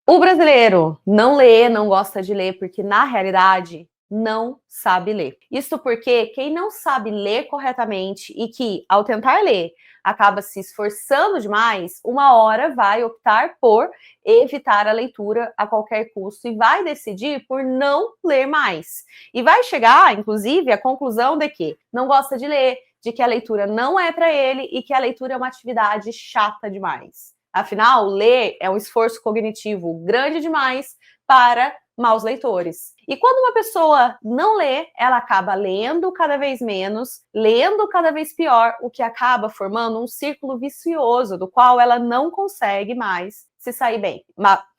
O brasileiro não lê, não gosta de ler, porque na realidade não sabe ler. Isso porque quem não sabe ler corretamente e que, ao tentar ler, acaba se esforçando demais, uma hora vai optar por evitar a leitura a qualquer custo e vai decidir por não ler mais. E vai chegar, inclusive, à conclusão de que não gosta de ler, de que a leitura não é para ele e que a leitura é uma atividade chata demais. Afinal, ler é um esforço cognitivo grande demais para maus leitores. E quando uma pessoa não lê, ela acaba lendo cada vez menos, lendo cada vez pior, o que acaba formando um círculo vicioso do qual ela não consegue mais se sair bem.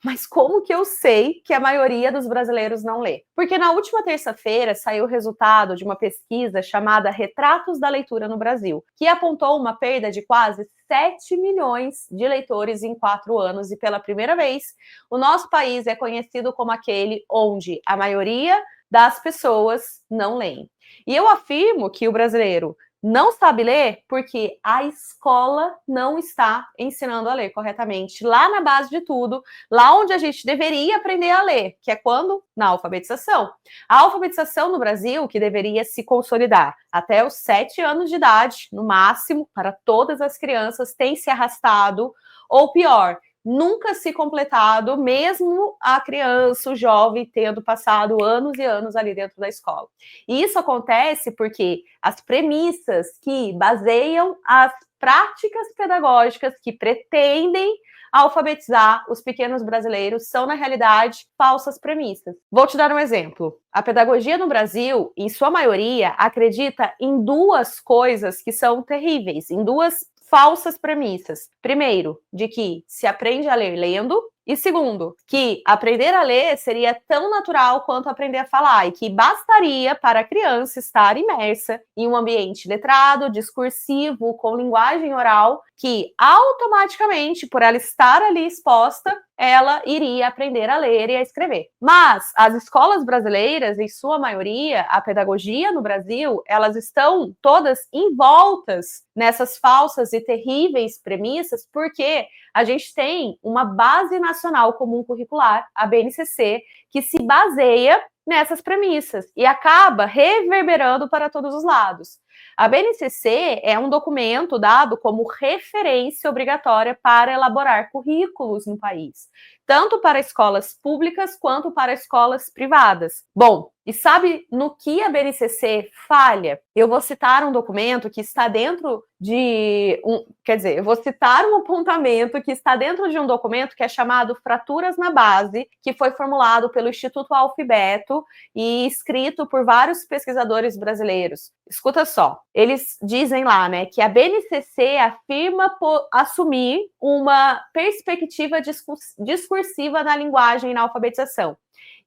Mas como que eu sei que a maioria dos brasileiros não lê? Porque na última terça-feira saiu o resultado de uma pesquisa chamada Retratos da Leitura no Brasil, que apontou uma perda de quase 7 milhões de leitores em 4 anos, e pela primeira vez, o nosso país é conhecido como aquele onde a maioria das pessoas não leem. E eu afirmo que o brasileiro não sabe ler porque a escola não está ensinando a ler corretamente. Lá na base de tudo, lá onde a gente deveria aprender a ler, que é quando? Na alfabetização. A alfabetização no Brasil, que deveria se consolidar até os 7 anos de idade, no máximo, para todas as crianças, tem se arrastado, ou pior, nunca se completado, mesmo a criança, o jovem, tendo passado anos e anos ali dentro da escola. E isso acontece porque as premissas que baseiam as práticas pedagógicas que pretendem alfabetizar os pequenos brasileiros são, na realidade, falsas premissas. Vou te dar um exemplo. A pedagogia no Brasil, em sua maioria, acredita em duas coisas que são terríveis, em duas falsas premissas. Primeiro, de que se aprende a ler lendo, e segundo, que aprender a ler seria tão natural quanto aprender a falar e que bastaria para a criança estar imersa em um ambiente letrado, discursivo, com linguagem oral, que automaticamente, por ela estar ali exposta, ela iria aprender a ler e a escrever. Mas as escolas brasileiras, em sua maioria, a pedagogia no Brasil, elas estão todas envoltas nessas falsas e terríveis premissas, porque a gente tem uma base nacional comum curricular, a BNCC, que se baseia nessas premissas e acaba reverberando para todos os lados. A BNCC é um documento dado como referência obrigatória para elaborar currículos no país, tanto para escolas públicas quanto para escolas privadas. Bom, e sabe no que a BNCC falha? Eu vou citar um documento que está dentro de eu vou citar um apontamento que está dentro de um documento que é chamado Fraturas na Base, que foi formulado pelo Instituto Alfabeto e escrito por vários pesquisadores brasileiros. Escuta só, eles dizem lá, né, que a BNCC afirma assumir uma perspectiva discursiva na linguagem e na alfabetização.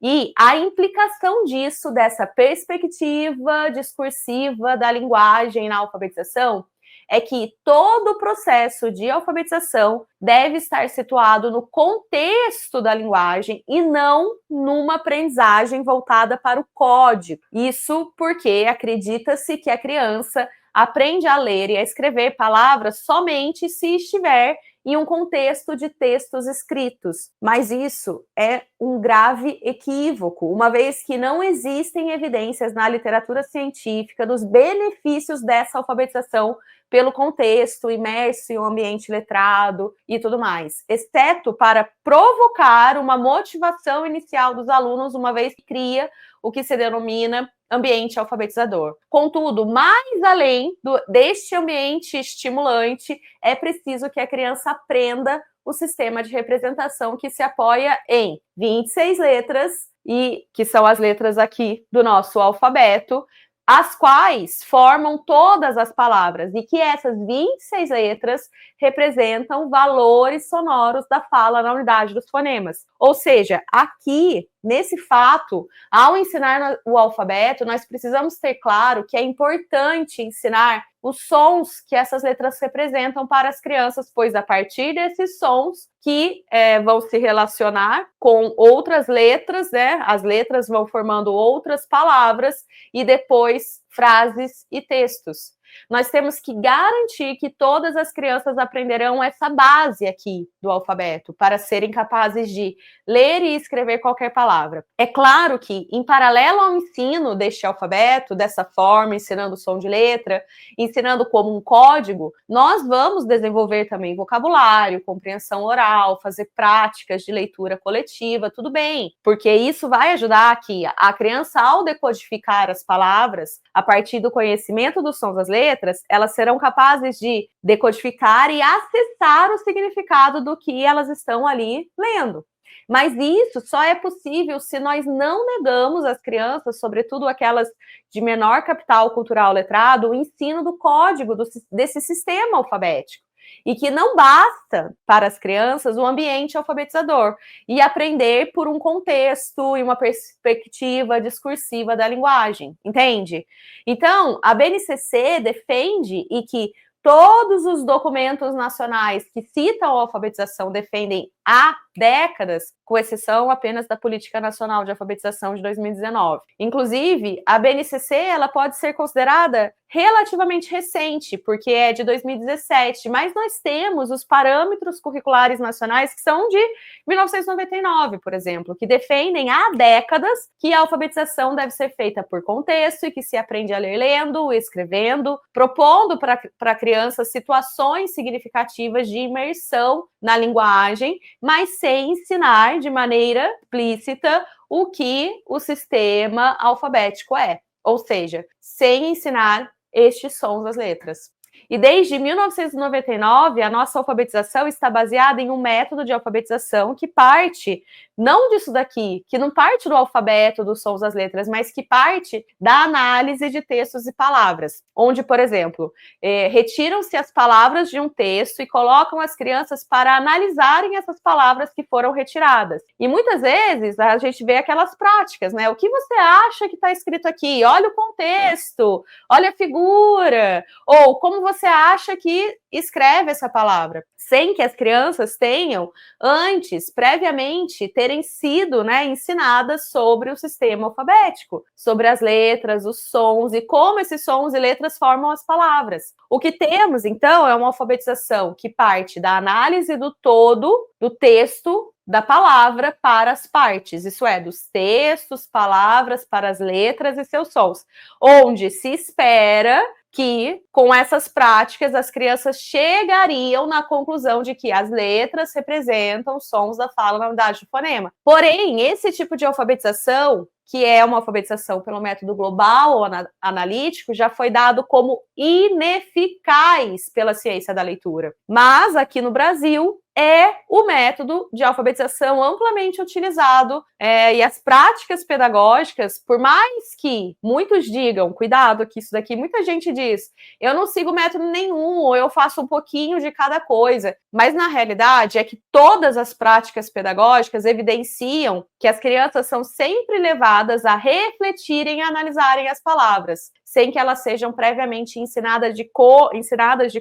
E a implicação disso, dessa perspectiva discursiva da linguagem na alfabetização, é que todo o processo de alfabetização deve estar situado no contexto da linguagem e não numa aprendizagem voltada para o código. Isso porque acredita-se que a criança aprende a ler e a escrever palavras somente se estiver em um contexto de textos escritos. Mas isso é um grave equívoco, uma vez que não existem evidências na literatura científica dos benefícios dessa alfabetização pelo contexto, imerso em um ambiente letrado e tudo mais, exceto para provocar uma motivação inicial dos alunos, uma vez que cria o que se denomina ambiente alfabetizador. Contudo, mais além deste ambiente estimulante, é preciso que a criança aprenda o sistema de representação que se apoia em 26 letras, e que são as letras aqui do nosso alfabeto, as quais formam todas as palavras, e que essas 26 letras representam valores sonoros da fala na unidade dos fonemas. Ou seja, aqui, nesse fato, ao ensinar o alfabeto, nós precisamos ter claro que é importante ensinar os sons que essas letras representam para as crianças, pois a partir desses sons que vão se relacionar com outras letras, né? As letras vão formando outras palavras e depois frases e textos. nós temos que garantir que todas as crianças aprenderão essa base aqui do alfabeto, para serem capazes de ler e escrever qualquer palavra. É claro que, em paralelo ao ensino deste alfabeto, dessa forma, ensinando som de letra, ensinando como um código, nós vamos desenvolver também vocabulário, compreensão oral, fazer práticas de leitura coletiva, tudo bem, porque isso vai ajudar que a criança, ao decodificar as palavras, a partir do conhecimento dos sons das letras, elas serão capazes de decodificar e acessar o significado do que elas estão ali lendo. Mas isso só é possível se nós não negamos às crianças, sobretudo aquelas de menor capital cultural letrado, o ensino do código desse sistema alfabético. E que não basta para as crianças o ambiente alfabetizador e aprender por um contexto e uma perspectiva discursiva da linguagem, entende? Então, a BNCC defende e que todos os documentos nacionais que citam a alfabetização defendem há décadas, com exceção apenas da Política Nacional de Alfabetização de 2019. Inclusive, a BNCC ela pode ser considerada relativamente recente, porque é de 2017, mas nós temos os parâmetros curriculares nacionais que são de 1999, por exemplo, que defendem há décadas que a alfabetização deve ser feita por contexto e que se aprende a ler lendo, escrevendo, propondo para a criança situações significativas de imersão na linguagem, mas sem ensinar de maneira explícita o que o sistema alfabético é, ou seja, sem ensinar estes sons das letras. E desde 1999, a nossa alfabetização está baseada em um método de alfabetização que parte, não disso daqui, que não parte do alfabeto, dos sons das letras, mas que parte da análise de textos e palavras, onde, por exemplo, retiram-se as palavras de um texto e colocam as crianças para analisarem essas palavras que foram retiradas. E muitas vezes a gente vê aquelas práticas, né? O que você acha que está escrito aqui? Olha o contexto, olha a figura, ou como você acha que escreve essa palavra, sem que as crianças tenham antes, previamente, terem sido, né, ensinadas sobre o sistema alfabético, sobre as letras, os sons e como esses sons e letras formam as palavras. O que temos, então, é uma alfabetização que parte da análise do todo do texto da palavra para as partes, isso é, dos textos, palavras para as letras e seus sons, onde se espera que, com essas práticas, as crianças chegariam na conclusão de que as letras representam os sons da fala na unidade de fonema. Porém, esse tipo de alfabetização, que é uma alfabetização pelo método global ou analítico, já foi dado como ineficaz pela ciência da leitura. Mas, aqui no Brasil, é o método de alfabetização amplamente utilizado e as práticas pedagógicas, por mais que muitos digam, cuidado que isso daqui, muita gente diz, eu não sigo método nenhum, ou eu faço um pouquinho de cada coisa, mas na realidade é que todas as práticas pedagógicas evidenciam que as crianças são sempre levadas a refletirem e analisarem as palavras, sem que elas sejam previamente ensinadas de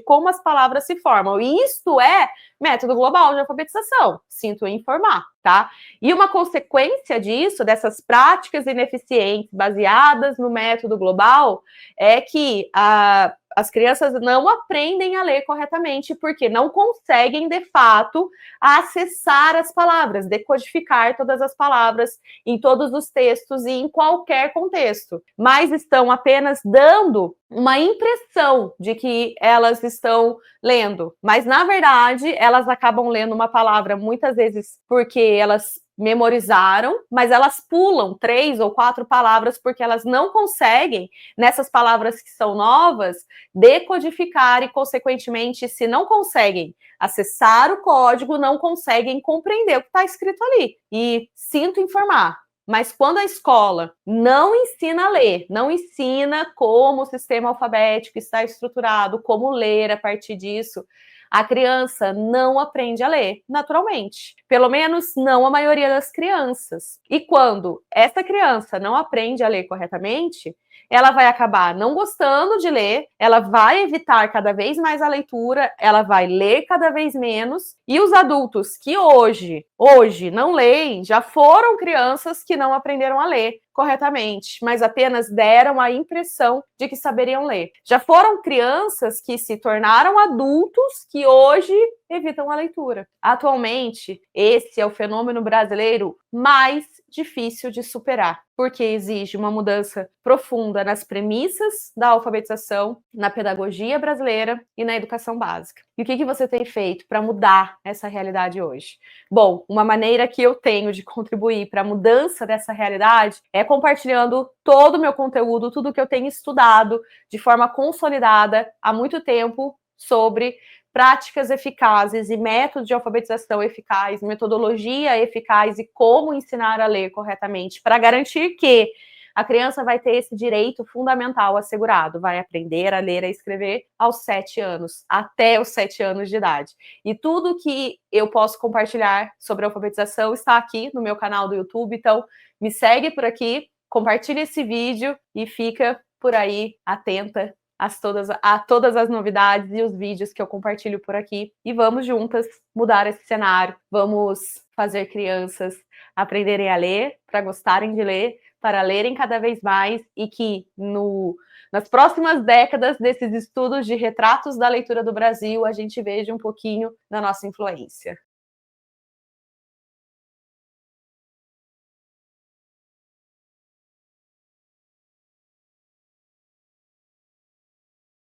como as palavras se formam. E isto é método global de alfabetização, sinto informar, tá? E uma consequência disso, dessas práticas ineficientes baseadas no método global, é que as crianças não aprendem a ler corretamente porque não conseguem, de fato, acessar as palavras, decodificar todas as palavras em todos os textos e em qualquer contexto, mas estão apenas dando uma impressão de que elas estão lendo, mas na verdade elas acabam lendo uma palavra muitas vezes porque elas memorizaram, mas elas pulam 3 ou 4 palavras porque elas não conseguem, nessas palavras que são novas, decodificar e, consequentemente, se não conseguem acessar o código, não conseguem compreender o que está escrito ali. E sinto informar, mas quando a escola não ensina a ler, não ensina como o sistema alfabético está estruturado, como ler a partir disso, a criança não aprende a ler naturalmente. Pelo menos não a maioria das crianças. E quando essa criança não aprende a ler corretamente, ela vai acabar não gostando de ler, ela vai evitar cada vez mais a leitura, ela vai ler cada vez menos, e os adultos que hoje não leem, já foram crianças que não aprenderam a ler corretamente, mas apenas deram a impressão de que saberiam ler. Já foram crianças que se tornaram adultos que hoje evitam a leitura. Atualmente, esse é o fenômeno brasileiro mais difícil de superar, porque exige uma mudança profunda nas premissas da alfabetização, na pedagogia brasileira e na educação básica. E o que você tem feito para mudar essa realidade hoje? Bom, uma maneira que eu tenho de contribuir para a mudança dessa realidade é compartilhando todo o meu conteúdo, tudo que eu tenho estudado de forma consolidada há muito tempo sobre práticas eficazes e métodos de alfabetização eficaz, metodologia eficaz e como ensinar a ler corretamente, para garantir que a criança vai ter esse direito fundamental assegurado, vai aprender a ler e a escrever aos 7 anos, até os 7 anos de idade. E tudo que eu posso compartilhar sobre alfabetização está aqui no meu canal do YouTube, então me segue por aqui, compartilha esse vídeo e fica por aí atenta a todas as novidades e os vídeos que eu compartilho por aqui. E vamos juntas mudar esse cenário. Vamos fazer crianças aprenderem a ler, para gostarem de ler, para lerem cada vez mais e que nas próximas décadas desses estudos de retratos da leitura do Brasil, a gente veja um pouquinho da nossa influência.